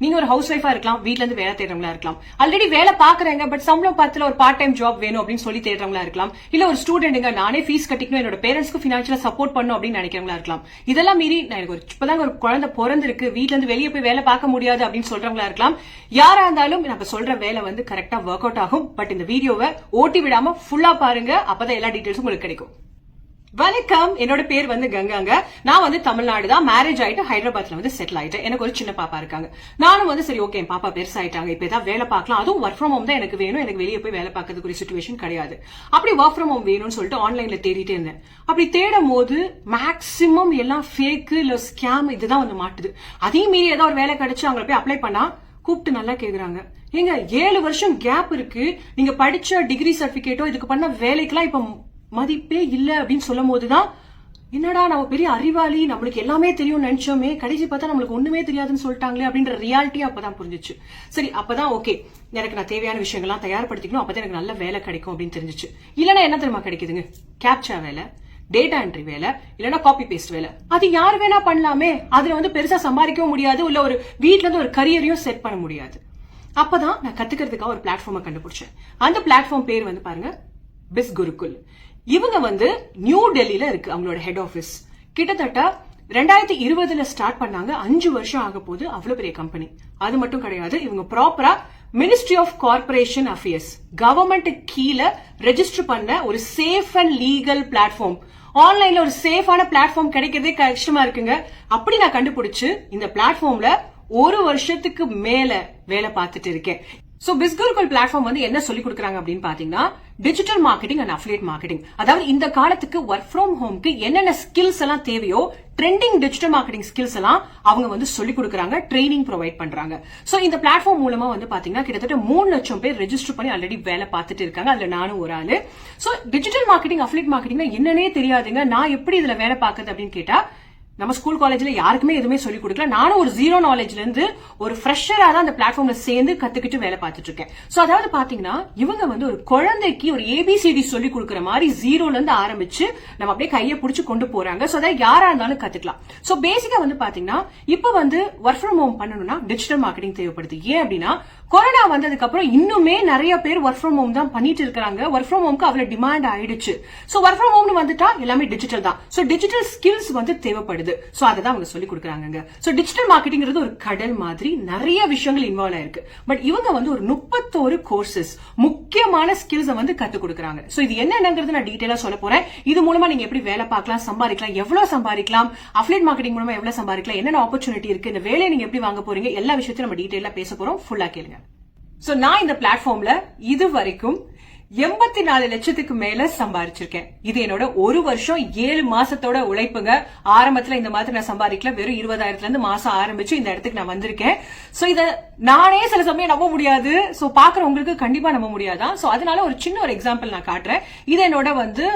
நீங்க ஒரு ஹவுஸ் ஒய்ஃபா இருக்கலாம், வீட்ல இருந்து வேலை தேடுறவங்களா இருக்கலாம், ஆல்ரெடி வேலை பாக்குறேங்க பட் சம்பளம் பார்த்துல ஒரு பார்ட் டைம் ஜாப் வேணும் அப்படின்னு சொல்லி தேடுறவங்களா இருக்கலாம், இல்ல ஒரு ஸ்டூடெண்ட்டுங்க நானே ஃபீஸ் கட்டிக்கணும் என்னோட பேரண்ட்ஸ்க்கு ஃபினான்ஷியலா சப்போர்ட் பண்ணும் அப்படின்னு நினைக்கிறவங்களா இருக்கலாம். இதெல்லாம் மீறி நான் எனக்கு இப்பதான் ஒரு குழந்தை பிறந்திருக்கு, வீட்ல இருந்து வெளியே போய் வேலை பார்க்க முடியாது அப்படின்னு சொல்றவங்களா இருக்கலாம். யாரா இருந்தாலும் நம்ம சொல்ற வேலை வந்து கரெக்டா ஒர்க் அவுட் ஆகும். பட் இந்த வீடியோவை ஓட்டி விடாம ஃபுல்லா பாருங்க, அப்பதான் எல்லா டீடைல்ஸும் உங்களுக்கு கிடைக்கும். வணக்கம், என்னோட பேர் வந்து கங்காங்க. நான் வந்து தமிழ்நாடு தான், மேரேஜ் ஆயிட்டு ஹைதராபாத்ல வந்து செட்டில் ஆயிட்டேன். எனக்கு ஒரு சின்ன பாப்பா இருக்காங்க. நானும் வந்து சரி ஓகே பாப்பா பெருசாயிட்டாங்க, இப்ப ஏதாவது வேலை பார்க்கலாம், அதுவும் ஒர்க் ஃப்ரம் ஹோம் தான் எனக்கு வேணும், எனக்கு வெளியே போய் வேலை பார்க்கறதுக்கு ஒரு சிச்சுவேஷன் கிடையாது. அப்படி ஒர்க் ஃப்ரம் ஹோம் வேணும்னு சொல்லிட்டு ஆன்லைன்ல தேடிட்டே இருந்தேன். அப்படி தேடும் போது மேக்சிமம் எல்லாம் ஃபேக் இல்ல ஸ்கேம் இதுதான் வந்து மாட்டுது. அதே மீறி ஏதாவது ஒரு வேலை கிடைச்சு அவங்க போய் அப்ளை பண்ணா கூப்பிட்டு நல்லா கேக்குறாங்க. ஏங்க 7 வருஷம் கேப் இருக்கு, நீங்க படிச்ச டிகிரி சர்டிபிகேட்டோ இதுக்கு பண்ண வேலைக்கெல்லாம் இப்ப மதிப்பே இல்ல அப்படின்னு சொல்லும் போதுதான் என்னடா நம்ம பெரிய அறிவாளி, நம்மளுக்கு எல்லாமே தெரியும் நினைச்சோமே, கடைசி பார்த்தா நம்மளுக்கு ஒண்ணுமே தெரியாதுன்னு சொல்லிட்டாங்களே அப்படின்ற ரியாலிட்டி அப்பதான் புரிஞ்சிச்சு. சரி அப்பதான் ஓகே எனக்கு நான் தேவையான விஷயங்கள்லாம் தயார்படுத்திக்கணும், அப்பதான் எனக்கு நல்ல வேலை கிடைக்கும் அப்படின்னு தெரிஞ்சிச்சு. இல்லன்னா என்ன தெரியுமா கிடைக்குதுங்க, கேப்சா வேலை, டேட்டா என்ட்ரி வேலை, இல்லன்னா காப்பி பேஸ்ட் வேலை. அது யார் வேணா பண்ணலாமே, அதுல வந்து பெருசா சம்பாதிக்கவும் முடியாது, இல்ல ஒரு வீட்ல இருந்து ஒரு கரியரையும் செட் பண்ண முடியாது. அப்பதான் நான் கத்துக்கிறதுக்காக ஒரு பிளாட்ஃபார்மை கண்டுபிடிச்சேன். அந்த பிளாட்ஃபார்ம் பேர் வந்து பாருங்க பிஸ் குருகுல். இவங்க வந்து நியூ டெல்லியில இருக்கு அவங்களோட ஹெட் ஆபீஸ். கிட்டத்தட்ட 2020 ஸ்டார்ட் பண்ணாங்க, 5 வருஷம் ஆக போது. அவ்வளவு பெரிய கம்பெனி. அது மட்டும் கிடையாது, இவங்க ப்ராப்பரா ministry of corporation affairs government கீழே ரெஜிஸ்டர் பண்ண ஒரு சேஃப் அண்ட் லீகல் பிளாட்ஃபார்ம். ஆன்லைன்ல ஒரு சேஃபான பிளாட்ஃபார்ம் கிடைக்கிறதே கஷ்டமா இருக்குங்க. அப்படி நான் கண்டுபிடிச்சு இந்த பிளாட்ஃபார்ம்ல 1 வருஷத்துக்கு மேல வேலை பார்த்துட்டு இருக்கேன். சோ பிஸ்குருகுல் பிளாட்ஃபார்ம் வந்து என்ன சொல்லி கொடுக்குறாங்க அப்படின்னு பாத்தீங்கன்னா digital marketing and affiliate marketing. அதாவது இந்த காலத்துக்கு ஒர்க் ஃப்ரம் ஹோம்க்கு என்னென்ன ஸ்கில்ஸ் எல்லாம் தேவையோ ட்ரெண்டிங் டிஜிட்டல் மார்க்கெட்டிங் ஸ்கில்ஸ் எல்லாம் அவங்க வந்து சொல்லி கொடுக்குறாங்க, ட்ரைனிங் ப்ரொவைட் பண்றாங்க. சோ இந்த பிளாட்ஃபார்ம் மூலமா வந்து பாத்தீங்கன்னா கிட்டத்தட்ட 3 லட்சம் பேர் ரெஜிஸ்டர் பண்ணி ஆல்ரெடி வேலை பார்த்துட்டு இருக்காங்க. அதுல நானும் ஒரு ஆளு. So digital marketing affiliate marketing என்னன்னே தெரியாதுங்க. நான் எப்படி இதுல வேலை பார்க்கறது அப்படின்னு கேட்டா நம்ம ஸ்கூல் காலேஜ்ல யாருக்குமே எதுவுமே சொல்லி கொடுக்கல. நானும் ஒரு ஜீரோ நாலேஜ்ல இருந்து ஒரு ஃப்ரெஷரா தான் அந்த பிளாட்ஃபார்ம்ல சேர்ந்து கத்துக்கிட்டு வேலை பார்த்துட்டு இருக்கேன். சோ அதாவது பாத்தீங்கன்னா இவங்க வந்து ஒரு குழந்தைக்கு ஒரு ஏபிசிடி சொல்லி கொடுக்குற மாதிரி ஜீரோல இருந்து ஆரம்பிச்சு நம்ம அப்படியே கையை பிடிச்சு கொண்டு போறாங்க. சோ அதாவது யாரா இருந்தாலும் கத்துக்கலாம். சோ பேசிக்கா வந்து பாத்தீங்கன்னா இப்ப வந்து ஒர்க் ஃப்ரம் ஹோம் பண்ணணும்னா டிஜிட்டல் மார்க்கெட்டிங் தேவைப்படுது. ஏன் அப்படின்னா கொரோனா வந்ததுக்கு அப்புறம் இன்னுமே நிறைய பேர் ஒர்க் ஃப்ரம் ஹோம் தான் பண்ணிட்டு இருக்காங்க. ஒர்க் ஃப்ரம் ஹோம்க்கு அவ்வளவு டிமாண்ட் ஆயிடுச்சு. சோ ஒர்க் ஃப்ரம் ஹோம்னு வந்துட்டா எல்லாமே டிஜிட்டல் தான். சோ டிஜிட்டல் ஸ்கில்ஸ் வந்து தேவைப்படுது. சோ அததான் அவங்க சொல்லி கொடுக்குறாங்க. சோ டிஜிட்டல் மார்க்கெட்டிங்கிறது ஒரு கடல் மாதிரி நிறைய விஷயங்கள் இன்வால்வ் ஆயிருக்கு. பட் இவங்க வந்து ஒரு 31 கோர்சஸ் முக்கியமான ஸ்கில்ஸ் வந்து கத்து கொடுக்குறாங்க. சோ இது என்னங்கிறது நான் டீடைலா சொல்ல போறேன். இது மூலமா நீங்க எப்படி வேலை பார்க்கலாம், சம்பாதிக்கலாம், எவ்வளவு சம்பாதிக்கலாம், அஃபிலியேட் மார்க்கெட்டிங் மூலமா எவ்வளவு சம்பாதிக்கலாம், என்னென்ன ஆப்பர்ச்சுனிட்டி இருக்கு, இந்த வேலையை நீங்க எப்படி வாங்க போறீங்க, எல்லா விஷயத்தையும் நம்ம டீடைலா பேச போறோம். ஃபுல்லா கேளுங்க. சோ நான் இந்த பிளாட்ஃபார்ம்ல இது வரைக்கும் 84 லட்சத்துக்கு மேல சம்பாதிச்சிருக்கேன். இது என்னோட 1 வருஷம் 7 மாசத்தோட உழைப்புங்க. ஆரம்பத்துல இந்த மாதிரி நான் சம்பாதிக்கல, வெறும் 20,000ல இருந்து மாசம் ஆரம்பிச்சு இந்த இடத்துக்கு நான் வந்திருக்கேன். சோ இத நானே சில சமயம் நம்ப முடியாது. சோ பாக்குறவங்களுக்கு கண்டிப்பா நம்ப முடியாதான். சோ அதனால ஒரு சின்ன ஒரு எக்ஸாம்பிள் நான் காட்டுறேன். இது என்னோட வந்து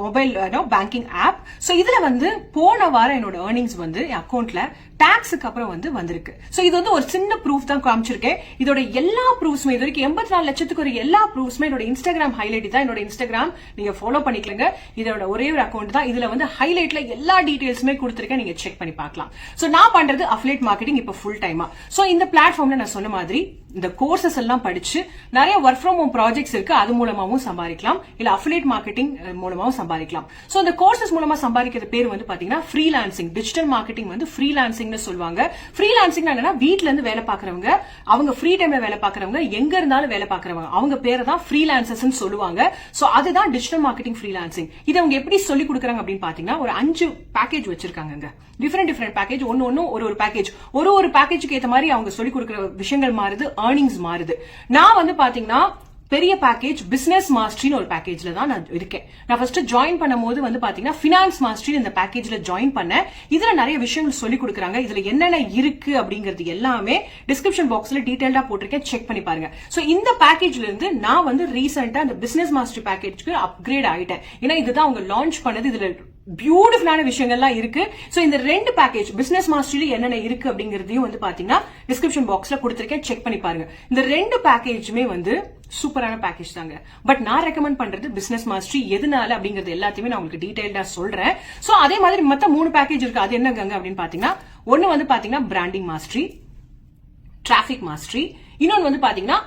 மொபைல் பேங்கிங் ஆப். சோ இதுல வந்து போன வாரம் என்னோட ஏர்னிங்ஸ் வந்து என் அக்கௌண்ட்ல டாக்ஸுக்கு அப்புறம் வந்து வந்திருக்கு. சோ இது வந்து ஒரு சின்ன ப்ரூஃப் தான் காமிச்சிருக்கேன். இதோட எல்லா ப்ரூஃப்ஸுமே இது வரைக்கும் 84 லட்சத்துக்கு ஒரு எல்லா ப்ரூஃப்ஸுமே என்னோட இன்ஸ்டாகிராம் ஹைலைட் தான். என்னோட இன்ஸ்டாகிராம் நீங்க ஃபாலோ பண்ணிக்கலங்க. இதோட ஒரே ஒரு அக்கௌண்ட் தான். இதுல வந்து ஹைலைட்ல எல்லா டீடைல்ஸுமே கொடுத்திருக்கேன், நீங்க செக் பண்ணி பார்க்கலாம். சோ நான் பண்றது அஃபிலியேட் மார்க்கெட்டிங் இப்ப ஃபுல் டைமா. சோ இந்த பிளாட்ஃபார்ம்ல நான் சொன்ன மாதிரி இந்த கோர்சஸ் எல்லாம் படிச்சு நிறைய ஒர்க் ஃப்ரம் ஹோம் ப்ராஜெக்ட்ஸ் இருக்கு, அது மூலமாவும் சம்பாதிக்கலாம், இல்ல அஃபிலியேட் மார்க்கெட்டிங் மூலமாவும் சம்பாதிக்கலாம். சோ இந்த கோர்சஸ் மூலமா சம்பாதிக்கிறது பேர் வந்து பாத்தீங்கன்னா ஃப்ரீலான்சிங். டிஜிட்டல் மார்க்கெட்டிங் வந்து ஃப்ரீலான்சிங் சொல்லுவாங்க. ஃப்ரீலான்சிங் என்னன்னா வீட்ல இருந்து வேலை பாக்குறவங்க, அவங்க ஃப்ரீ டைம்ல வேலை பாக்குறவங்க, எங்க இருந்தாலும் வேலை பாக்குறவங்க, அவங்க பேரை தான் ஃப்ரீலான்சர்ஸ் சொல்லுவாங்க. சோ அதுதான் டிஜிட்டல் மார்க்கெட்டிங் ஃப்ரீலான்சிங். இதை அவங்க எப்படி சொல்லி கொடுக்குறாங்க அப்படின்னு பாத்தீங்கன்னா ஒரு 5 பேக்கேஜ் வச்சிருக்காங்க. டிஃபரெண்ட் பேக்கேஜ், ஒன்னு ஒரு பேக்கேஜ், ஒரு பேக்கேஜுக்கு ஏத்த மாதிரி அவங்க சொல்லி கொடுக்குற விஷயங்கள் மாறுது, ஏர்னிங்ஸ் மாறுது. நான் வந்து பாத்தீங்கன்னா பெரிய பேக்கேஜ் பிசினஸ் மாஸ்டரின்னு ஒரு பேக்கேஜ்ல தான் நான் இருக்கேன். நான் ஃபர்ஸ்ட் ஜாயின் பண்ணும்போது வந்து பாத்தீங்கன்னா பினான்ஸ் மாஸ்டரி இந்த பேக்கேஜ்ல ஜாயின் பண்ணேன். இதுல நிறைய விஷயங்கள் சொல்லி கொடுக்குறாங்க. இதுல என்னென்ன இருக்கு அப்படிங்கிறது எல்லாமே டிஸ்கிரிப்ஷன் பாக்ஸ்ல டீடைல்டா போட்டிருக்கேன், செக் பண்ணி பாருங்க. சோ இந்த பேக்கேஜ்ல இருந்து நான் வந்து ரீசெண்டா இந்த பிசினஸ் மாஸ்டரி பேக்கேஜ்க்கு அப்கிரேட் ஆயிட்டேன். ஏன்னா இதுதான் அவங்க லான்ச் பண்ணது. இதுல பியூட்டிஃபுல்லான விஷயங்கள்லாம் இருக்கு. சோ இந்த 2 பேக்கேஜ் பிசினஸ் மாஸ்டரியில என்னென்ன இருக்கு அப்படிங்கறதையும் வந்து பாத்தீங்கன்னா டிஸ்கிரிப்ஷன் பாக்ஸ்ல கொடுத்திருக்கேன், செக் பண்ணி பாருங்க. இந்த 2 பேக்கேஜுமே வந்து சூப்பரான பேக்கேஜ் தாங்க. பட் நான் ரெக்கமெண்ட் பண்றது பிசினஸ் மாஸ்டரி. எதனால அப்படிங்கறது எல்லாத்தையுமே நான் உங்களுக்கு டீடைல்டா சொல்றேன். சோ அதே மாதிரி மத்த 3 பேக்கேஜ் இருக்கு. அது என்னங்க அப்படின்னு பாத்தீங்கன்னா ஒன்னு வந்து பாத்தீங்கன்னா பிராண்டிங் மாஸ்டரி, டிராபிக் மாஸ்டரி, இன்னொன்னு வந்து பாத்தீங்கன்னா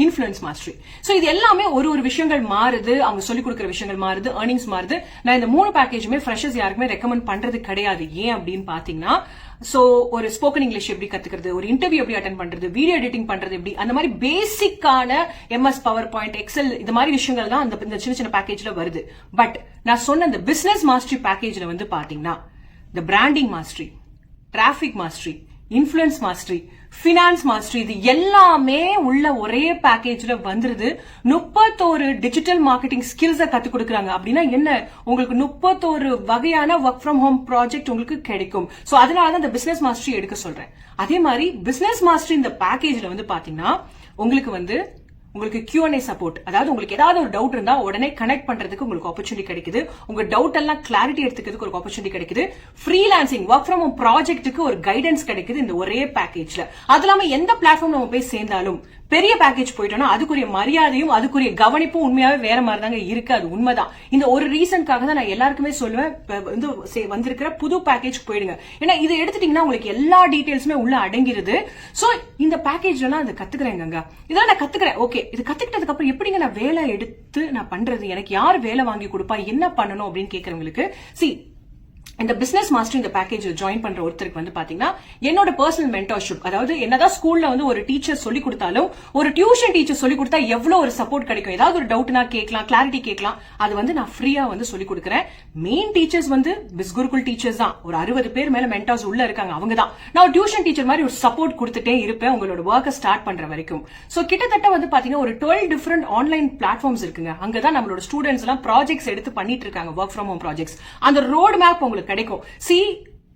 இன்ஃபுளுன்ஸ் மாஸ்டரி. சோ இது எல்லாமே ஒரு விஷயங்கள் மாறுது, அவங்க சொல்லிக் கொடுக்குற விஷயங்கள் மாறுது, ஏர்னிங்ஸ் மாறுது. நான் இந்த 3 பேக்கேஜுமே ஃப்ரெஷர்ஸ் யாருக்குமே ரெக்கமெண்ட் பண்றது கிடையாது. ஏன் அப்படின்னு பாத்தீங்கன்னா, சோ ஒரு ஸ்போக்கன் இங்கிலீஷ் எப்படி கத்துக்கிறது, ஒரு இன்டர்வியூ எப்படி அட்டென்ட் பண்றது, வீடியோ எடிட்டிங் பண்றது எப்படி, அந்த மாதிரி பேசிக்கான MS பவர் பாயிண்ட், எக்ஸல், இந்த மாதிரி விஷயங்கள் தான் இந்த சின்ன சின்ன பேக்கேஜ்ல வருது. பட் நான் சொன்ன இந்த பிசினஸ் மாஸ்டரி பேக்கேஜ்ல வந்து பாத்தீங்கன்னா இந்த branding mastery, traffic mastery, influence mastery, finance mastery, இது எல்லாமே உள்ள ஒரே பேக்கேஜ்ல வந்துருது. 31 டிஜிட்டல் மார்க்கெட்டிங் ஸ்கில்ஸ கத்து கொடுக்குறாங்க. அப்படின்னா என்ன, உங்களுக்கு 31 வகையான ஒர்க் ஃப்ரம் ஹோம் ப்ராஜெக்ட் உங்களுக்கு கிடைக்கும். சோ அதனாலதான் இந்த பிசினஸ் மாஸ்டரி எடுக்க சொல்றேன். அதே மாதிரி பிசினஸ் மாஸ்டரி இந்த பேக்கேஜ்ல வந்து பாத்தீங்கன்னா உங்களுக்கு Q&A சப்போர்ட், அதாவது உங்களுக்கு ஏதாவது ஒரு டவுட் இருந்தா உடனே கனெக்ட் பண்றதுக்கு உங்களுக்கு ஆப்பர்ச்சுனிட்டி கிடைக்குது. உங்க டவுட் எல்லாம் கிளாரிட்டி எடுத்துக்கிறதுக்கு ஒரு ஆப்பர்ச்சுனிட்டி கிடைக்குது. ஃப்ரீலான்சிங் ஒர்க் ஃப்ரம் ஹோம் ப்ராஜெக்ட்டுக்கு ஒரு கைடன்ஸ் கிடைக்குது இந்த ஒரே பேக்கேஜ்ல. அது இல்லாம எந்த பிளாட்ஃபார்ம் நம்ம போய் சேர்ந்தாலும் பெரிய பேக்கேஜ் போயிட்டோம்னா அதுக்குரிய மரியாதையும் அதுக்குரிய கவனிப்பும் உண்மையாவே வேற மாதிரி தாங்க இருக்கு. அது உண்மைதான். இந்த ஒரு ரீசனுக்காக தான் நான் எல்லாருக்குமே சொல்லுவேன், வந்திருக்கிற புது பேக்கேஜ் போயிடுங்க. ஏன்னா இதை எடுத்துட்டீங்கன்னா உங்களுக்கு எல்லா டீடைல்ஸுமே உள்ள அடங்கிருது. சோ இந்த பேக்கேஜ்ல நான் அதை கத்துக்கிறேங்க. இதெல்லாம் நான் கத்துக்கிறேன். ஓகே, இது கத்துக்கிட்டதுக்கு அப்புறம் எப்படிங்க நான் வேலை எடுத்து நான் பண்றது, எனக்கு யார் வேலை வாங்கி கொடுப்பா, என்ன பண்ணணும் அப்படின்னு கேட்கறவங்களுக்கு இந்த பிசினஸ் மாஸ்டர் இந்த பேக்கேஜ் ஜாயின் பண்ற ஒருத்தருக்கு வந்து பாத்தீங்கன்னா என்னோட பர்சனல் மென்டர்ஷிப், அதாவது என்னதான் ஸ்கூல்ல வந்து ஒரு டீச்சர் சொல்லி கொடுத்தாலும் ஒரு டியூஷன் டீச்சர் சொல்லி கொடுத்தா எவ்வளவு ஒரு சப்போர்ட் கிடைக்கும், ஏதாவது ஒரு டவுட்னா கேட்கலாம், கிளாரிட்டி கேட்கலாம், அது வந்து நான் ஃப்ரீயா வந்து சொல்லி கொடுக்குறேன். மெயின் டீச்சர்ஸ் வந்து பிஸ்குருகுல் டீச்சர்ஸ் தான், ஒரு 60 பேர் மேல மென்டார்ஸ் உள்ள இருக்காங்க, அவங்க தான். நான் ஒரு டியூஷன் டீச்சர் மாதிரி ஒரு சப்போர்ட் கொடுத்துட்டே இருப்பேன் உங்களோட ஒர்க்கை ஸ்டார்ட் பண்ற வரைக்கும். சோ கிட்டத்தட்ட வந்து பாத்தீங்கன்னா ஒரு 12 டிஃபரெண்ட் ஆன்லைன் பிளாட்ஃபார்ம்ஸ் இருக்குங்க. அங்கதான் நம்மளோட ஸ்டூடெண்ட்ஸ் எல்லாம் ப்ராஜெக்ட்ஸ் எடுத்து பண்ணிட்டு இருக்காங்க, ஒர்க் ஃப்ரம் ஹோம் ப்ராஜெக்ட்ஸ். அந்த ரோட் மேப் உங்களுக்கு கிடைக்கும்.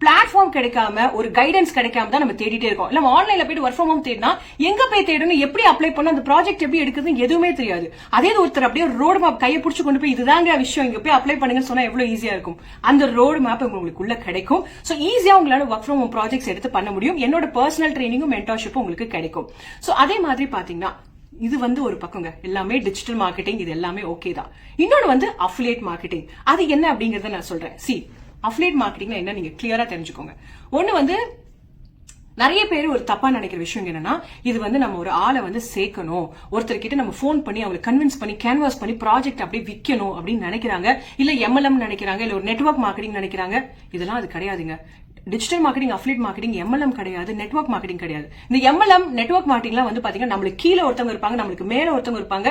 பிளாட்ஃபார்ம் கிடைக்காம ஒரு கைடன்ஸ் கிடைக்காம தான் நம்ம தேடிட்டே இருக்கோம். இல்ல ஆன்லைன்ல போயிட்டு ஒர்க் ஃப்ரம் ஹோம் தேடினா எங்க போய் தேடணும், எப்படி அப்ளை பண்ணணும், அந்த ப்ராஜெக்ட் எப்படி எடுக்குதுன்னு எதுவுமே தெரியாது. அதே ஒருத்தர் அப்படியே ரோடு மேப் கையை பிடிச்சு கொண்டு போய் இதுதாங்க விஷயம், இங்க போய் அப்ளை பண்ணுங்கன்னு சொன்னா எவ்வளவு ஈஸியா இருக்கும். அந்த ரோடு மேப் உங்களுக்கு உள்ள கிடைக்கும். சோ ஈஸியா உங்களால ஒர்க் ஃப்ரம் ஹோம் ப்ராஜெக்ட்ஸ் எடுத்து பண்ண முடியும். என்னோட பர்சனல் ட்ரைனிங்கும் மென்டார்ஷிப்பும் உங்களுக்கு கிடைக்கும். சோ அதே மாதிரி பாத்தீங்கன்னா இது வந்து ஒரு பக்கங்க, எல்லாமே டிஜிட்டல் மார்க்கெட்டிங், இது எல்லாமே ஓகே தான். இன்னொன்னு வந்து அஃபிலியேட் மார்க்கெட்டிங், அது என்ன அப்படிங்கறத நான் சொல்றேன். அஃபிலியேட் மார்க்கெட்டிங் என்ன நீங்க கிளியரா தெரிஞ்சுக்கோங்க. ஒண்ணு வந்து நிறைய பேர் ஒரு தப்பா நினைக்கிற விஷயம் என்னன்னா, இது வந்து நம்ம ஒரு ஆளை வந்து சேர்க்கணும், ஒருத்தர் கிட்ட நம்ம போன் பண்ணி அவங்களை கன்வின்ஸ் பண்ணி கேன்வாஸ் பண்ணி ப்ராஜெக்ட் அப்படியே விற்கணும் அப்படின்னு நினைக்கிறாங்க. இல்ல MLM நினைக்கிறாங்க, இல்ல ஒரு நெட்வொர்க் மார்க்கெட்டிங் நினைக்கிறாங்க. இதெல்லாம் அது கிடையாதுங்க. Digital marketing, affiliate marketing MLM கிடையாது, நெட்வொர்க் மார்க்கெட்டிங் கிடையாது. இந்த MLM நெட்வொர்க் மார்க்கெட்டிங்லாம் வந்து பாத்தீங்கன்னா நம்மளுக்கு கீழே ஒருத்தவங்க இருப்பாங்க, நம்மளுக்கு மேல ஒருத்தவங்க இருப்பாங்க,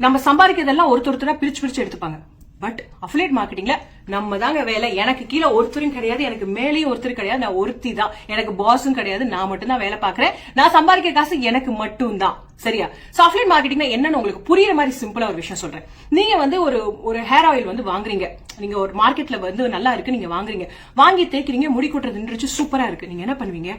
நம்ம சம்பாதிக்கிறதெல்லாம் ஒருத்தரா பிரிச்சு எடுத்துப்பாங்க. பட் அஃபிலியேட் மார்க்கெட்டிங்ல நம்ம தாங்க வேலை, எனக்கு கீழே ஒருத்தரும் கிடையாது, எனக்கு மேலேயும் ஒருத்தர் கிடையாது, நான் ஒருத்தி தான், எனக்கு பாஸும் கிடையாது, நான் மட்டும் தான் வேலை பாக்குறேன், நான் சம்பாதிக்கிற காசு எனக்கு மட்டும் தான். சரியா? சோ அஃபிலியேட் மார்க்கெட்டிங்னா என்னன்னு உங்களுக்கு புரியுற மாதிரி சிம்பிளா ஒரு விஷயம் சொல்றேன். நீங்க வந்து ஒரு ஹேர் ஆயில் வந்து வாங்குறீங்க, நீங்க ஒரு மார்க்கெட்ல வந்து நல்லா இருக்கு, நீங்க வாங்குறீங்க, வாங்கி தேய்க்கிறீங்க, முடி கொட்டுறது நின்றுச்சு, சூப்பரா இருக்கு. நீங்க என்ன பண்ணுவீங்க,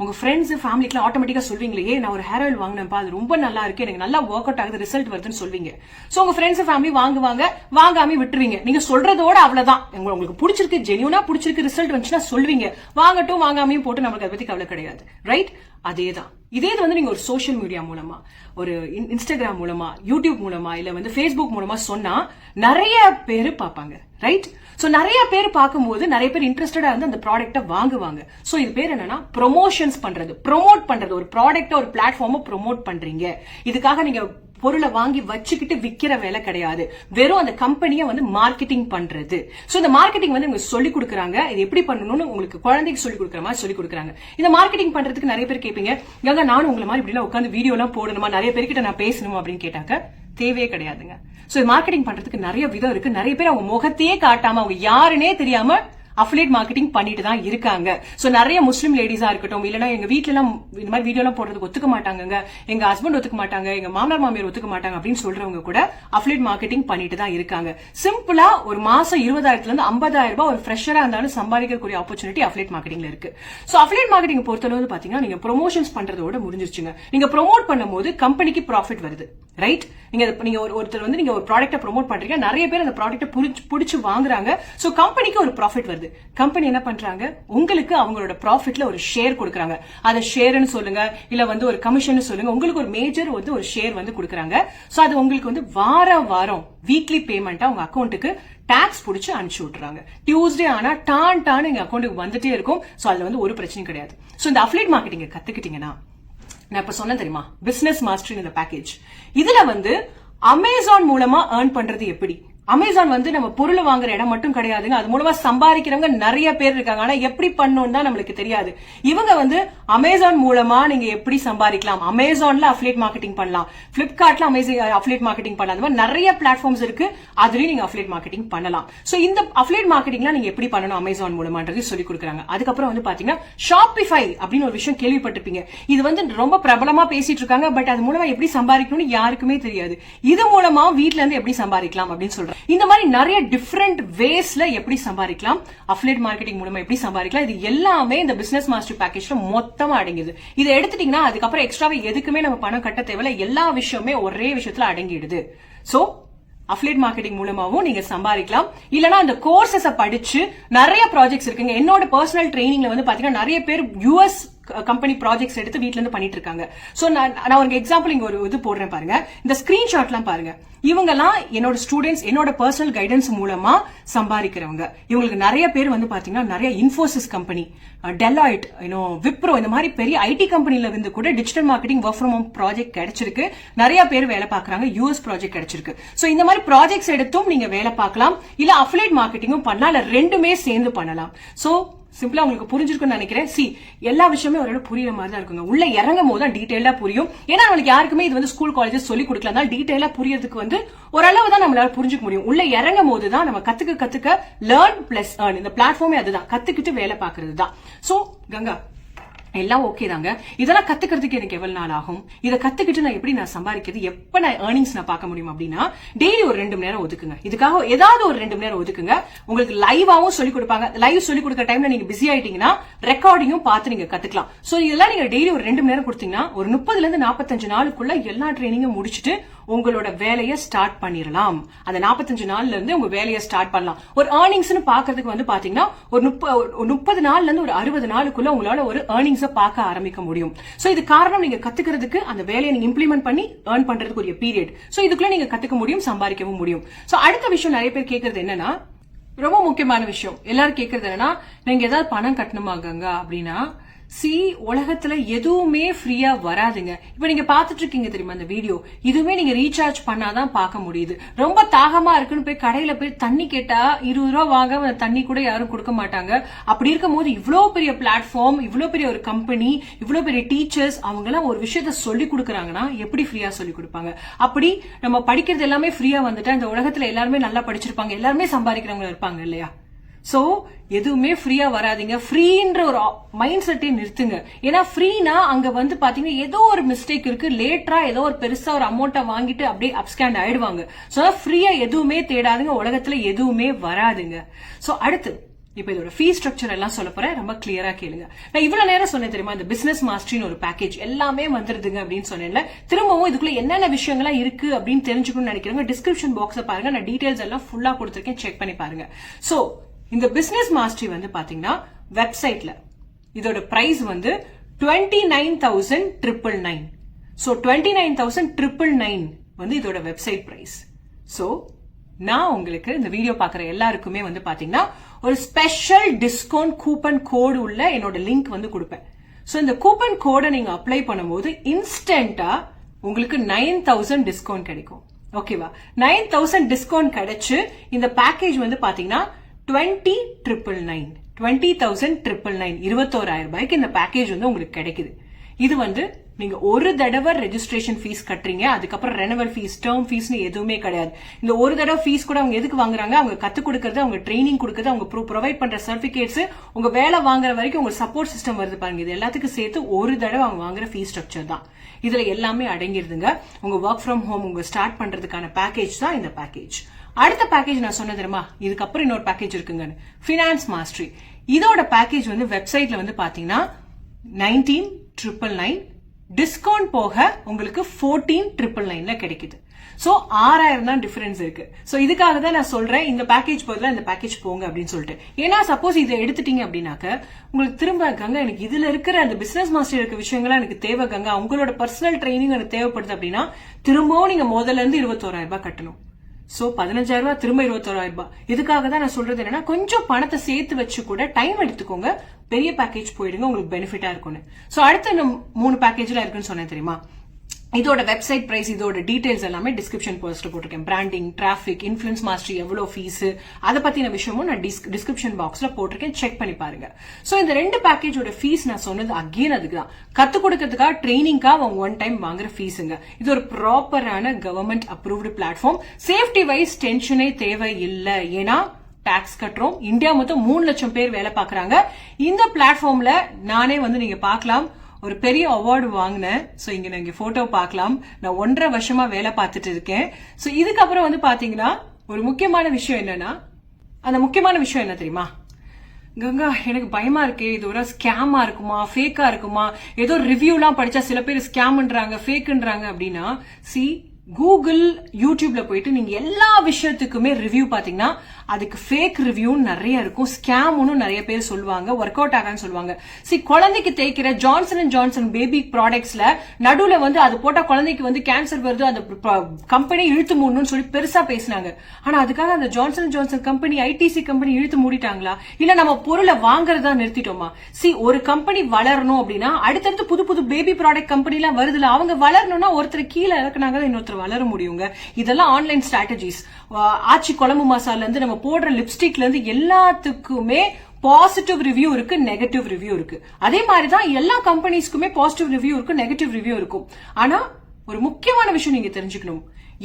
உங்க ஃப்ரெண்ட்ஸ் ஃபேமிலிக்கு ஆட்டோமேட்டிக்கா சொல்வீங்களே, நான் ஒரு ஹேர் ஆயில் வாங்கினேன்ப்பா, அது ரொம்ப நல்லா இருக்கு, எனக்கு நல்லா ஒர்க் அவுட் ஆகுது, ரிசல்ட் வருதுன்னு சொல்வீங்க. சோ உங்க ஃப்ரெண்ட்ஸ் ஃபேமிலி வாங்குவாங்க, வாங்காம விட்டுருவீங்க. நீங்க சொல்றதோட அவ்வளவுதான். உங்களுக்கு பிடிச்சிருக்கு, ஜெனியூனா பிடிச்சிருக்கு, ரிசல்ட் வந்துச்சுன்னா சொல்வீங்க, வாங்கட்டும் வாங்காமையும் போட்டு நம்மளுக்கு அதை பத்தி கவலை கிடையாது. ரைட்? அதேதான். இதே வந்து நீங்க ஒரு சோசியல் மீடியா மூலமா, ஒரு இன்ஸ்டாகிராம் மூலமா, யூடியூப் மூலமா, இல்ல வந்து ஃபேஸ்புக் மூலமா சொன்னா நிறைய பேரு பாப்பாங்க. ரைட்? சோ நிறைய பேர் பார்க்கும்போது நிறைய பேர் இன்ட்ரெஸ்டடா இருந்து அந்த ப்ராடக்ட்டை வாங்குவாங்க. சோ இது பேர் என்னன்னா ப்ரொமோஷன்ஸ் பண்றது, ப்ரோமோட் பண்றது. ஒரு ப்ராடக்ட், ஒரு பிளாட்ஃபார்மை ப்ரோமோட் பண்றீங்க. இதுக்காக நீங்க பொருளை வாங்கி வச்சுக்கிட்டு விக்கிற வேலை கிடையாது, வெறும் அந்த கம்பெனியை வந்து மார்க்கெட்டிங் பண்றது. சோ இந்த மார்க்கெட்டிங் வந்து உங்களுக்கு சொல்லி கொடுக்குறாங்க, இது எப்படி பண்ணணும்னு உங்களுக்கு குழந்தைக்கு சொல்லி கொடுக்குற மாதிரி சொல்லி கொடுக்குறாங்க. இந்த மார்க்கெட்டிங் பண்றதுக்கு நிறைய பேர் கேட்பீங்க, ஏங்க நானும் உங்களை மாதிரி இப்படி எல்லாம் உட்காந்து வீடியோ எல்லாம் போடணுமா, நிறைய பேர்கிட்ட நான் பேசணுமா அப்படின்னு கேட்டாக்க தேவையே கிடையாதுங்க. சோ மார்க்கெட்டிங் பண்றதுக்கு நிறைய விதம் இருக்கு. நிறைய பேர் அவங்க முகத்தையே காட்டாம, அவங்க யாருன்னே தெரியாம அஃபிலியேட் மார்க்கெட்டிங் பண்ணிட்டு தான் இருக்காங்க. சோ நிறைய முஸ்லிம் லேடிஸா இருக்கட்டும், இல்லனா எங்க வீட்ல எல்லாம் இந்த மாதிரி வீடியோ எல்லாம் போடுறதுக்கு ஒத்துக்க மாட்டாங்க, எங்க ஹஸ்பண்ட் ஒத்துக்க மாட்டாங்க, எங்க மாமனார் மாமியார் ஒத்துக்க மாட்டாங்க அப்படின்னு சொல்றவங்க கூட அஃபிலியேட் மார்க்கெட்டிங் பண்ணிட்டு தான் இருக்காங்க. சிம்பிளா ஒரு மாசம் 20,000 இருந்து 50,000 ரூபாய் ஒரு ஃப்ரெஷரா இருந்தாலும் சம்பாதிக்கக்கூடிய ஆப்பர்ச்சுனிட்டி அஃபிலியேட் மார்க்கெட்டிங்ல இருக்கு. சோ அஃபிலியேட் மார்க்கெட்டிங் பொறுத்தளவு பாத்தீங்கன்னா நீங்க ப்ரொமோஷன்ஸ் பண்றதோட முடிஞ்சிருச்சுங்க. நீங்க ப்ரோமோட் பண்ணும்போது கம்பெனிக்கு ப்ராஃபிட் வருது. ரைட்? நீங்க ஒருத்தர் வந்து நீங்க ஒரு ப்ராடக்ட்டை ப்ரோமோட் பண்றீங்க, நிறைய பேர் அந்த ப்ராடக்ட்டை பிடிச்சு வாங்குறாங்க. சோ கம்பெனிக்கு ஒரு ப்ராஃபிட் வருது. கம்பெனி என்ன பண்றாங்க, உங்களுக்கு அவங்களோட ப்ராஃபிட்ல ஒரு ஷேர் கொடுக்குறாங்க. அதை ஷேர்னு சொல்லுங்க, இல்ல வந்து ஒரு கமிஷன் சொல்லுங்க, உங்களுக்கு ஒரு மேஜர் வந்து ஒரு ஷேர் வந்து கொடுக்குறாங்க. சோ அது உங்களுக்கு வந்து வாரம் வீக்லி பேமெண்டா உங்க அக்கௌண்ட்டுக்கு டாக்ஸ் புடிச்சு அனுப்பிச்சு விட்டுறாங்க. டியூஸ்டே ஆனா டான் எங்க அக்கௌண்ட்டுக்கு வந்துட்டே இருக்கும். சோ அதுல வந்து ஒரு பிரச்சனையும் கிடையாது. சோ இந்த அஃபிலியேட் மார்க்கெட்டிங் கத்துக்கிட்டீங்கன்னா நான் இப்ப சொன்னேன் தெரியுமா, பிசினஸ் மாஸ்டர் இந்த பேக்கேஜ். இதுல வந்து அமேசான் மூலமா ஏர்ன் பண்றது எப்படி? அமேசான் வந்து நம்ம பொருள் வாங்குற இடம் மட்டும் கிடையாதுங்க, அது மூலமா சம்பாதிக்கிறவங்க நிறைய பேர் இருக்காங்க. ஆனா எப்படி பண்ணணும் தான் நம்மளுக்கு தெரியாது. இவங்க வந்து அமேசான் மூலமா நீங்க எப்படி சம்பாதிக்கலாம், அமேசான்ல அஃபிலியேட் மார்க்கெட்டிங் பண்ணலாம், பிளிப்கார்ட்ல அஃபிலியேட் மார்க்கெட்டிங் பண்ணலாம், அந்த மாதிரி நிறைய பிளாட்ஃபார்ம்ஸ் இருக்கு, அதுலயும் நீங்க அஃபிலியேட் மார்க்கெட்டிங் பண்ணலாம். சோ இந்த அஃபிலியேட் மார்க்கெட்டிங்லாம் நீங்க எப்படி பண்ணணும் அமேசான் மூலமான்றது சொல்லி கொடுக்குறாங்க. அதுக்கப்புறம் வந்து பாத்தீங்கன்னா ஷாப்பிஃபை அப்படின்னு ஒரு விஷயம் கேள்விப்பட்டிருப்பீங்க. இது வந்து ரொம்ப பிரபலமா பேசிட்டு இருக்காங்க. பட் அது மூலமா எப்படி சம்பாதிக்கணும்னு யாருக்குமே தெரியாது. இது மூலமா வீட்ல இருந்து எப்படி சம்பாதிக்கலாம் அப்படின்னு சொல்றாங்க. இந்த மாதிரி நிறைய டிஃபரெண்ட் வேஸ்ல எப்படி சம்பாதிக்கலாம், அஃபிலியேட் மார்க்கெட்டிங் மூலமா எப்படி சம்பாதிக்கலாம், இது எல்லாமே இந்த பிசினஸ் மாஸ்டர் பேக்கேஜ்ல மொத்தமா அடங்கிடுது. இதை எடுத்துட்டீங்கன்னா அதுக்கப்புறம் எக்ஸ்ட்ராவே எதுக்குமே நம்ம பணம் கட்ட தேவையில்ல, எல்லா விஷயமே ஒரே விஷயத்துல அடங்கிடுது. சோ அஃபிலியேட் மார்க்கெட்டிங் மூலமாவும் நீங்க சம்பாதிக்கலாம். இல்லனா அந்த கோர்சஸ் படிச்சு நிறைய ப்ராஜெக்ட்ஸ் இருக்குங்க. என்னோட பர்சனல் ட்ரைனிங்ல வந்து பாத்தீங்கன்னா நிறைய பேர் யுஎஸ் கம்பெனி ப்ராஜெக்ட்ஸ் எடுத்து வீட்ல இருந்து பண்ணிட்டு இருக்காங்க. சோ நான் ஒரு எக்ஸாம்பிள் இங்க ஒரு இது போடுறேன் பாருங்க. இந்த ஸ்கிரீன்ஷாட்லாம் பாருங்க. இவங்கெல்லாம் என்னோட ஸ்டூடெண்ட்ஸ், என்னோட பர்சனல் கைடன்ஸ் மூலமா சம்பாதிக்கிறவங்க. இவங்களுக்கு நிறைய பேர் வந்து பாத்தீங்கன்னா நிறைய இன்ஃபோசிஸ் கம்பெனி, டெலாய்ட், விப்ரோ, இந்த மாதிரி பெரிய ஐடி கம்பெனில இருந்து கூட digital marketing work from home project கிடைச்சிருக்கு. நிறைய பேர் வேலை பாக்குறாங்க. யூஎஸ் ப்ராஜெக்ட் கிடைச்சிருக்கு. சோ இந்த மாதிரி ப்ராஜெக்ட்ஸ் எடுத்தும் நீங்க வேலை பார்க்கலாம், இல்ல அஃபிலியேட் மார்க்கெட்டிங்கும் பண்ணலாம், இல்ல ரெண்டுமே சேர்ந்து பண்ணலாம். சோ சிம்பிளா உங்களுக்கு புரிஞ்சிருக்குன்னு நினைக்கிறேன். எல்லா விஷயமே ஒரு புரியுற மாதிரி தான் இருக்குங்க. உள்ள இறங்கும் போது தான் டீடைலா புரியும். ஏன்னா நம்மளுக்கு யாருக்குமே இது வந்து ஸ்கூல் காலேஜஸ் சொல்லி கொடுக்கலாம். டீடைலா புரியறதுக்கு வந்து ஓரளவு தான் நம்மளால புரிஞ்சுக்க முடியும். உள்ள இறங்கும் போது தான் நம்ம கத்துக்க லேர்ன் பிளஸ் ஏர்ன், இந்த பிளாட்ஃபார்மே அதுதான், கத்துக்கிட்டு வேலை பார்க்கறது தான். சோ கங்கா எல்லாம் ஓகே தாங்க. இதெல்லாம் கத்துக்கிறதுக்கு எனக்கு எவ்வளவு நாள் ஆகும்? இதை கத்துக்கிட்டு நான் எப்படி சம்பாதிக்கிறது, எப்ப நான் ஏர்னிங்ஸ் பார்க்க முடியும் அப்படின்னா, டெய்லி ஒரு 2 மணி நேரம் ஒதுக்குங்க. இதுக்காக ஏதாவது ஒரு 2 மணி நேரம் ஒதுக்குங்க. உங்களுக்கு லைவாவும் சொல்லி கொடுப்பாங்க. லைவ் சொல்லி கொடுக்குற டைம்ல நீங்க பிஸி ஆயிட்டீங்கன்னா ரெக்கார்டிங்கும் பார்த்து நீங்க கத்துக்கலாம். சோ இதெல்லாம் நீங்க டெய்லி ஒரு 2 மணி நேரம் கொடுத்தீங்கன்னா ஒரு 30ல இருந்து 45 நாளுக்குள்ள எல்லா ட்ரைனிங்கும் முடிச்சுட்டு உங்களோட வேலையை ஸ்டார்ட் பண்ணிடலாம். அந்த 45 நாள்ல இருந்து உங்க வேலையை ஸ்டார்ட் பண்ணலாம். ஒரு ஏர்னிங்ஸ் பாக்குறதுக்கு வந்து பாத்தீங்கன்னா ஒரு 30 நாள்ல இருந்து ஒரு 60 நாளுக்குள்ள உங்களால ஒரு ஏர்னிங்ஸ் பார்க்க ஆரம்பிக்க முடியும். சோ இது காரணம் நீங்க கத்துக்கிறதுக்கு, அந்த வேலையை நீங்க இம்ப்ளிமெண்ட் பண்ணி ஏர்ன் பண்றதுக்கு ஒரு பீரியட். சோ இதுக்குள்ள நீங்க கத்துக்க முடியும், சம்பாதிக்கவும் முடியும். சோ அடுத்த விஷயம் நிறைய பேர் கேக்குறது என்னன்னா, ரொம்ப முக்கியமான விஷயம் எல்லாரும் கேக்குறது என்னன்னா, நீங்க ஏதாவது பணம் கட்டணுமாங்க அப்படின்னா, உலகத்துல எதுவுமே ஃப்ரீயா வராதுங்க. இப்ப நீங்க பாத்துட்டு இருக்கீங்க தெரியுமா இந்த வீடியோ, இதுவுமே நீங்க ரீசார்ஜ் பண்ணாதான் பார்க்க முடியுது. ரொம்ப தாகமா இருக்குன்னு போய் கடையில போய் தண்ணி கேட்டா 20 ரூபா வாங்க தண்ணி கூட யாரும் கொடுக்க மாட்டாங்க. அப்படி இருக்கும் போது இவ்வளவு பெரிய பிளாட்ஃபார்ம், இவ்வளவு பெரிய ஒரு கம்பெனி, இவ்வளவு பெரிய டீச்சர்ஸ், அவங்க எல்லாம் ஒரு விஷயத்த சொல்லி கொடுக்கறாங்கன்னா எப்படி ஃப்ரீயா சொல்லி கொடுப்பாங்க? அப்படி நம்ம படிக்கிறது எல்லாமே ஃப்ரீயா வந்துட்டா இந்த உலகத்துல எல்லாருமே நல்லா படிச்சிருப்பாங்க, எல்லாருமே சம்பாதிக்கிறவங்க இருப்பாங்க இல்லையா? சோ எதுவுமே ஃப்ரீயா வராதிங்க. ஃப்ரீன்ற ஒரு மைண்ட் செட்டே நிறுத்துங்க. ஏன்னா ஃப்ரீனா அங்க வந்து பாத்தீங்கன்னா ஏதோ ஒரு மிஸ்டேக் இருக்கு, லேட்டரா ஏதோ ஒரு பெருசா ஒரு அமௌண்ட்டை வாங்கிட்டு அப்படியே அப்ஸ்கேண்ட் ஆயிடுவாங்க. சோ ஃப்ரீயா எதுவுமே தேடாதுங்க, உலகத்துல எதுவுமே வராதுங்க. சோ அடுத்து இப்ப இதோட ஃபீ ஸ்ட்ரக்சர் எல்லாம் சொல்ல போறேன், ரொம்ப கிளியரா கேளுங்க. நான் இவ்வளவு நேரம் சொன்னேன் தெரியுமா, இந்த பிசினஸ் மாஸ்டரின்னு ஒரு பேக்கேஜ் எல்லாமே வந்துருதுங்க அப்படின்னு சொன்னேன்ல. திரும்பவும் இதுக்குள்ள என்னென்ன விஷயங்கள்லாம் இருக்கு அப்படின்னு தெரிஞ்சுக்கணும்னு நினைக்கிறவங்க டிஸ்கிரிப்ஷன் பாக்ஸை பாருங்க, நான் டீடைல்ஸ் எல்லாம் ஃபுல்லா கொடுத்துருக்கேன், செக் பண்ணி பாருங்க. சோ இந்த பிசினஸ் மாஸ்டரி வந்து பாத்தீங்கன்னா வெப்சைட்ல இதோட பிரைஸ் வந்து 29,999. சோ 29,999 வந்து இதோட வெப்சைட் பிரைஸ். சோ நான் உங்களுக்கு இந்த வீடியோ பாக்குற எல்லாருக்குமே வந்து பாத்தீங்கன்னா ஒரு ஸ்பெஷல் டிஸ்கவுண்ட் கூப்பன் கோடு உள்ள என்னோட லிங்க் வந்து கொடுப்பேன். சோ இந்த கூப்பன் கோடை நீங்க அப்ளை பண்ணும்போது இன்ஸ்டன்டா உங்களுக்கு 9,000 டிஸ்கவுண்ட் கிடைக்கும். ஓகேவா? 9,000 டிஸ்கவுண்ட் கிடைச்சு இந்த பேக்கேஜ் வந்து பாத்தீங்கன்னா 20,999 20,999 21,000 ரூபாய்க்கு இந்த பேக்கேஜ் வந்து உங்களுக்கு கிடைக்குது. இது வந்து நீங்க ஒரு தடவை ரெஜிஸ்ட்ரேஷன் ஃபீஸ் கட்டுறீங்க, அதுக்கப்புறம் ரெனவல் ஃபீஸ், டேர்ம் ஃபீஸ்னு எதுவுமே கிடையாது. இந்த ஒரு தடவை ஃபீஸ் கூட அவங்க எதுக்கு வாங்குறாங்க? அவங்க கத்துக் கொடுக்கறது, அவங்க ட்ரைனிங் கொடுக்கறது, அவங்க ப்ரொவைட் பண்ற சர்டிபிகேட்ஸ், உங்க வேலை வாங்குற வரைக்கும் உங்க சப்போர்ட் சிஸ்டம் வருது பாருங்க, இது எல்லாத்துக்கும் சேர்த்து ஒரு தடவை அவங்க வாங்குற ஃபீஸ் ஸ்ட்ரக்சர் தான். இதுல எல்லாமே அடங்கிருதுங்க. உங்க ஒர்க் ஃப்ரம் ஹோம் உங்க ஸ்டார்ட் பண்றதுக்கான பேக்கேஜ் தான் இந்த பேக்கேஜ். அடுத்த பேக்கேஜ் நான் சொன்ன தெரியுமா, இதுக்கப்புறம் இன்னொரு பேக்கேஜ் இருக்குங்க, ஃபினான்ஸ் மாஸ்டரி. இதோட பேக்கேஜ் வந்து வெப்சைட்ல வந்து பாத்தீங்கன்னா 19,999, டிஸ்கவுண்ட் போக உங்களுக்கு 14,999 கிடைக்குது. சோ 6,000 தான் டிஃபரன்ஸ் இருக்கு. சோ இதுக்காக தான் நான் சொல்றேன் இந்த பேக்கேஜ் பதிலா இந்த பேக்கேஜ் போங்க அப்படின்னு சொல்லிட்டு. ஏன்னா சப்போஸ் இதை எடுத்துட்டீங்க அப்படின்னாக்க உங்களுக்கு திரும்ப கங்கா எனக்கு இதுல இருக்கிற அந்த பிசினஸ் மாஸ்டர் இருக்க விஷயங்கள்லாம் எனக்கு தேவை கங்கா, உங்களோட பர்சனல் ட்ரைனிங் எனக்கு தேவைப்படுது அப்படின்னா திரும்பவும் நீங்க முதல்ல இருந்து 21,000 ரூபாய் கட்டணும். சோ 15,000 ரூபாய் திரும்ப 21,000 ரூபாய். இதுக்காக தான் நான் சொல்றது என்னன்னா, கொஞ்சம் பணத்தை சேர்த்து வச்சு கூட டைம் எடுத்துக்கோங்க, பெரிய பேக்கேஜ் போயிடுங்க, உங்களுக்கு பெனிஃபிட்டா இருக்கும்னு. சோ அடுத்த 3 பேக்கேஜ்ல இருக்குன்னு சொன்னேன் தெரியுமா. இதோட வெப்சைட் பிரைஸ், இதோட டீடைல்ஸ் எல்லாமே டிஸ்கிரிப்ஷன் போஸ்ட்ல போட்டிருக்கேன். பிராண்டிங், டிராபிக், இன்ஃபுளுன்ஸ் மாஸ்டரி எவ்வளவு ஃபீஸ், அதை பத்தின விஷயமும் நான் டிஸ்கிரிப்ஷன் பாக்ஸ்ல போட்டிருக்கேன், செக் பண்ணி பாருங்க. சோ இந்த 2 பேக்கேஜோட ஃபீஸ் நான் சொன்னது அகெயின் அதுக்குதான், கத்து கொடுக்கறதுக்காக ட்ரைனிங்காக அவங்க 1 டைம் வாங்குற ஃபீஸுங்க. இது ஒரு ப்ராப்பரான government approved platform. Safety wise டென்ஷனே தேவை இல்லை, ஏன்னா டாக்ஸ் கட்டுறோம். இந்தியா மொத்தம் 3 லட்சம் பேர் வேலை பாக்குறாங்க. இந்த பிளாட்ஃபார்ம்ல நானே நீங்க பார்க்கலாம், ஒரு பெரிய அவார்டு வாங்கினேன். சோ இங்க நீங்க போட்டோ பார்க்கலாம். நான் 1.5 வருஷமா வேலை பார்த்துட்டு இருக்கேன். சோ இதுக்கப்புறம் பாத்தீங்கன்னா ஒரு முக்கியமான விஷயம் என்னன்னா, அந்த முக்கியமான விஷயம் என்ன தெரியுமா, கங்கா எனக்கு பயமா இருக்கு, இது ஒரு ஸ்கேமா இருக்குமா, ஃபேக்கா இருக்குமா, ஏதோ ரிவ்யூ எல்லாம் படிச்சா சில பேர் ஸ்கேம்ன்றாங்க, ஃபேக்ன்றாங்க அப்படின்னா, கூகுள், யூடியூப்ல போயிட்டு நீங்க எல்லா விஷயத்துக்குமே ரிவ்யூ பாத்தீங்கன்னா அதுக்கு ஃபேக் ரிவ்யூ நிறைய இருக்கும், ஸ்கேம்னு நிறைய பேர் சொல்லுவாங்க, ஒர்க் அவுட் ஆகான்னு சொல்லுவாங்க. குழந்தைக்கு தேய்க்கிற ஜான்சன் அண்ட் ஜான்சன் பேபி ப்ராடக்ட்ஸ்ல நடுவுல அது போட்டா குழந்தைக்கு கேன்சர் வருது, அந்த கம்பெனி இழுத்து மூடணும்னு சொல்லி பெருசா பேசினாங்க. ஆனா அதுக்காக அந்த Johnson and Johnson company, ITC company இழுத்து மூடிட்டாங்களா, இல்ல நம்ம பொருளை வாங்குறதா நிறுத்திட்டோமா? ஒரு கம்பெனி வளரணும் அப்படின்னா அடுத்தடுத்து புது புது பேபி ப்ராடக்ட் கம்பெனி எல்லாம் வருதுல, அவங்க வளரணும்னா ஒருத்தர் கீழே இறக்குனாங்க இன்னொருத்தர் வளர முடியுங்க. இதெல்லாம் ஆன்லைன் ஸ்ட்ராட்டஜிஸ். ஆச்சி குழம்பு மசாலா இருந்து நம்ம போடுற லிப்ஸ்டிக்ல இருந்து எல்லாத்துக்குமே பாசிட்டிவ் ரிவ்யூ இருக்கு, நெகட்டிவ் ரிவ்யூ இருக்கு. அதே மாதிரிதான் எல்லா கம்பெனிஸ்க்குமே பாசிட்டிவ் ரிவ்யூ இருக்கு, நெகட்டிவ் ரிவ்யூ இருக்கும். ஆனா ஒரு முக்கியமான விஷயம் நீங்க தெரிஞ்சுக்கணும்,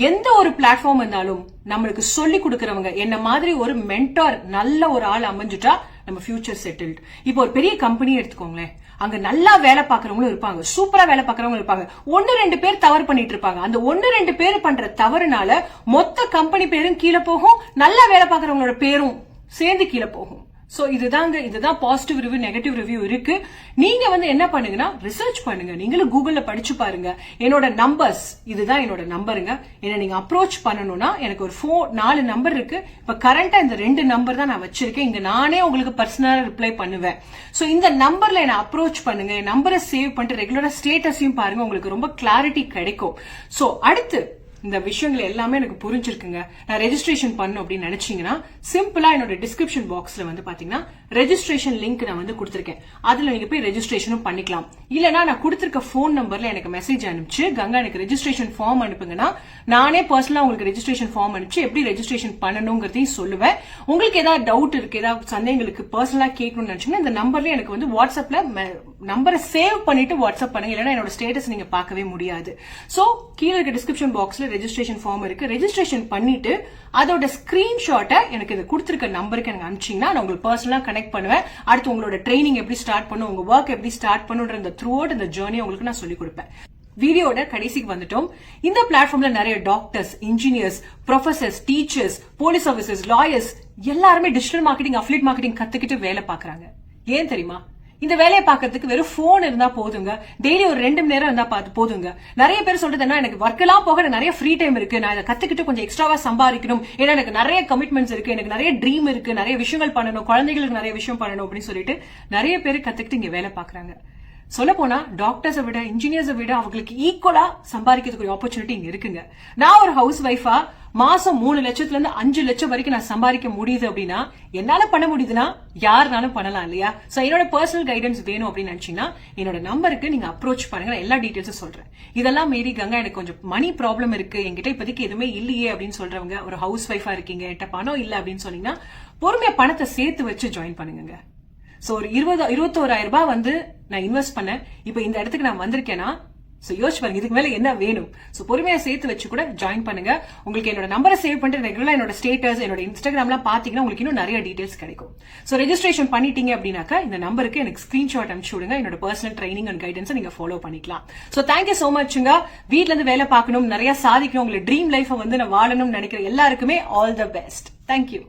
எந்த ஒரு பிளாட்ஃபார்ம் இருந்தாலும் நம்மளுக்கு சொல்லி கொடுக்கறவங்க, என்ன மாதிரி ஒரு மென்டார் நல்ல ஒரு ஆள் அமைஞ்சுட்டா நம்ம ஃபியூச்சர் செட்டில்ட். இப்போ ஒரு பெரிய கம்பெனி எடுத்துக்கோங்களேன், அங்க நல்லா வேலை பாக்குறவங்களும் இருப்பாங்க, சூப்பரா வேலை பாக்குறவங்க இருப்பாங்க, 1-2 பேர் தவறு பண்ணிட்டு இருப்பாங்க. அந்த 1-2 பேர் பண்ற தவறுனால மொத்த கம்பெனி பேரும் கீழே போகும், நல்லா வேலை பாக்குறவங்களோட பேரும் சேர்ந்து கீழே போகும். சோ இதுதான் பாசிட்டிவ் ரிவ்யூ, நெகட்டிவ் ரிவ்யூ இருக்கு. நீங்க என்ன பண்ணுங்கன்னா ரிசர்ச் பண்ணுங்க, நீங்களும் கூகுள்ல படிச்சு பாருங்க. என்னோட நம்பர்ஸ், இதுதான் என்னோட நம்பருங்க. என்ன நீங்க அப்ரோச் பண்ணணும்னா எனக்கு ஒரு 4 நம்பர் இருக்கு. இப்ப கரண்டா இந்த 2 நம்பர் தான் நான் வச்சிருக்கேன். இங்க நானே உங்களுக்கு பர்சனலா ரிப்ளை பண்ணுவேன். சோ இந்த நம்பர்ல என்ன அப்ரோச் பண்ணுங்க, என் நம்பரை சேவ் பண்ணிட்டு ரெகுலரா ஸ்டேட்டஸையும் பாருங்க, உங்களுக்கு ரொம்ப கிளாரிட்டி கிடைக்கும். சோ அடுத்து இந்த விஷயங்கள் எல்லாமே எனக்கு புரிஞ்சிருக்குங்க. நான் ரெஜிஸ்ட்ரேஷன் பண்ணும் அப்படின்னு நினைச்சீங்கன்னா சிம்பிளா என்னோட டிஸ்கிரிப்ஷன் பாக்ஸ்ல பாத்தீங்கன்னா ரெஜிஸ்ட்ரேஷன் லிங்க் நான் கொடுத்திருக்கேன். அதுல நீங்க போய் ரெஜிஸ்ட்ரேஷனும் பண்ணிக்கலாம். இல்லனா நான் கொடுத்திருக்க போன் நம்பர்ல எனக்கு மெசேஜ் அனுப்பிச்சு, கங்கா எனக்கு ரெஜிஸ்ட்ரேஷன் ஃபார்ம் அனுப்புங்கன்னா நானே பர்சனலா உங்களுக்கு ரெஜிஸ்ட்ரேஷன் ஃபார்ம் அனுப்பிச்சு எப்படி ரெஜிஸ்ட்ரேஷன் பண்ணணுங்கிறதையும் சொல்லுவேன். உங்களுக்கு ஏதாவது டவுட் இருக்கு, ஏதாவது சந்தேகங்களுக்கு பர்சனலா கேட்கணும்னு நினைச்சீங்கன்னா இந்த நம்பர்ல எனக்கு வாட்ஸ்அப்ல நம்பரை சேவ் பண்ணிட்டு வாட்ஸ்அப் பண்ணுங்க, இல்லைன்னா என்னோட ஸ்டேட்டஸ் நீங்க பார்க்கவே முடியாது. சோ கீழே இருக்க டிஸ்கிரிப்ஷன் பாக்ஸ்ல ரெஜிஸ்ட்ரேஷன் ஃபார்ம் இருக்கு. ரெஜிஸ்ட்ரேஷன் பண்ணிட்டு அதோட ஸ்கிரீன்ஷாட்டை எனக்கு இது கொடுத்திருக்க நம்பருக்கு எனக்கு அனுப்பிச்சீங்கன்னா நான் உங்களுக்கு பர்சனலா கனெக்ட் பண்ணுவேன். அடுத்து உங்களோட ட்ரைனிங் எப்படி ஸ்டார்ட் பண்ணும், உங்க ஒர்க் எப்படி ஸ்டார்ட் பண்ணுன்ற இந்த த்ரூ அவுட் இந்த ஜர்னி உங்களுக்கு நான் சொல்லிக் கொடுப்பேன். வீடியோட கடைசிக்கு வந்துட்டோம். இந்த பிளாட்ஃபார்ம்ல நிறைய doctors, engineers, professors, teachers, police officers, lawyers எல்லாருமே டிஜிட்டல் மார்க்கெட்டிங், அஃபிலியேட் மார்க்கெட்டிங் கத்துக்கிட்டு வேலை பாக்குறாங்க. ஏன் தெரியுமா? இந்த வேலையை பார்க்கறதுக்கு வெறும் போன் இருந்தா போதுங்க, டெய்லி ஒரு 2 மணி நேரம் இருந்தா போதுங்க. நிறைய பேர் சொல்றது என்ன, எனக்கு ஒர்க் எல்லாம் போக நிறைய ஃப்ரீ டைம் இருக்கு, நான் இதை கத்துக்கிட்டு கொஞ்சம் எக்ஸ்ட்ராவா சம்பாதிக்கணும், ஏன்னா எனக்கு நிறைய கமிட்மெண்ட்ஸ் இருக்கு, எனக்கு நிறைய ட்ரீம் இருக்கு, நிறைய விஷயங்கள் பண்ணணும், குழந்தைகளுக்கு நிறைய விஷயம் பண்ணணும் அப்படின்னு சொல்லிட்டு நிறைய பேர் கத்துக்கிட்டு இங்க வேலை பாக்குறாங்க. சொல்ல போனா டாக்டர்ஸை விட, இன்ஜினியர்ஸை விட அவங்களுக்கு ஈக்குவலா சம்பாதிக்கிறதுக்கு ஆப்பர்ச்சுனிட்டி இங்க இருக்குங்க. நான் ஒரு ஹவுஸ் ஒய்ஃபா மாசம் 3 லட்சத்துல இருந்து 5 லட்சம் வரைக்கும் நான் சம்பாதிக்க முடியுது அப்படின்னா என்னால பண்ண முடியுதுன்னா யாருனாலும் பண்ணலாம் இல்லையா? சோ என்னோட பர்சனல் கைடன்ஸ் வேணும் அப்படின்னு நினைச்சீங்கன்னா என்னோட நம்பருக்கு நீங்க அப்ரோச் பண்ணுங்க, நான் எல்லா டீடைல்ஸும் சொல்றேன். இதெல்லாம் மீறி கங்கா எனக்கு கொஞ்சம் மணி ப்ராப்ளம் இருக்கு, என்கிட்ட இப்போதைக்கு எதுவுமே இல்லையே அப்படின்னு சொல்றவங்க, ஒரு ஹவுஸ் ஒய்ஃபா இருக்கீங்க, என்கிட்ட பணம் இல்ல அப்படின்னு சொன்னீங்கன்னா பொறுமையா பணத்தை சேர்த்து வச்சு ஜாயின் பண்ணுங்க. சோ ஒரு 21,000 ரூபாய் நான் இன்வெஸ்ட் பண்ணேன், இப்ப இந்த இடத்துக்கு நான் வந்திருக்கேன்னா யோசிச்சு பாருங்க இதுக்கு மேல என்ன வேணும். சோ பொறுமையா சேர்த்து வச்சு கூட ஜாயின் பண்ணுங்க. உங்களுக்கு என்னோட நம்பரை சேவ் பண்ணிட்டு ரெகுலரா என்னோட ஸ்டேட்டஸ், என்னோட இன்ஸ்டாகிராம்லாம் பாத்தீங்கன்னா உங்களுக்கு இன்னும் நிறைய டீடைல்ஸ் கிடைக்கும். சோ ரெஜிஸ்ட்ரேஷன் பண்ணிட்டீங்க அப்படின்னாக்கா இந்த நம்பருக்கு எனக்கு ஸ்கிரீன்ஷாட் அனுப்பிச்சு விடுங்க, என்னோட பர்சனல் ட்ரைனிங் அண்ட் கைடன்ஸ் நீங்க ஃபாலோ பண்ணிக்கலாம். சோ தேங்க்யூ சோ மச்ங்க. வீட்ல இருந்து வேலை பார்க்கணும், நிறைய சாதிக்கணும், உங்களை ட்ரீம் லைஃப் நான் வாழணும்னு நினைக்கிற எல்லாருக்குமே ஆல் தி பெஸ்ட். தேங்க்யூ.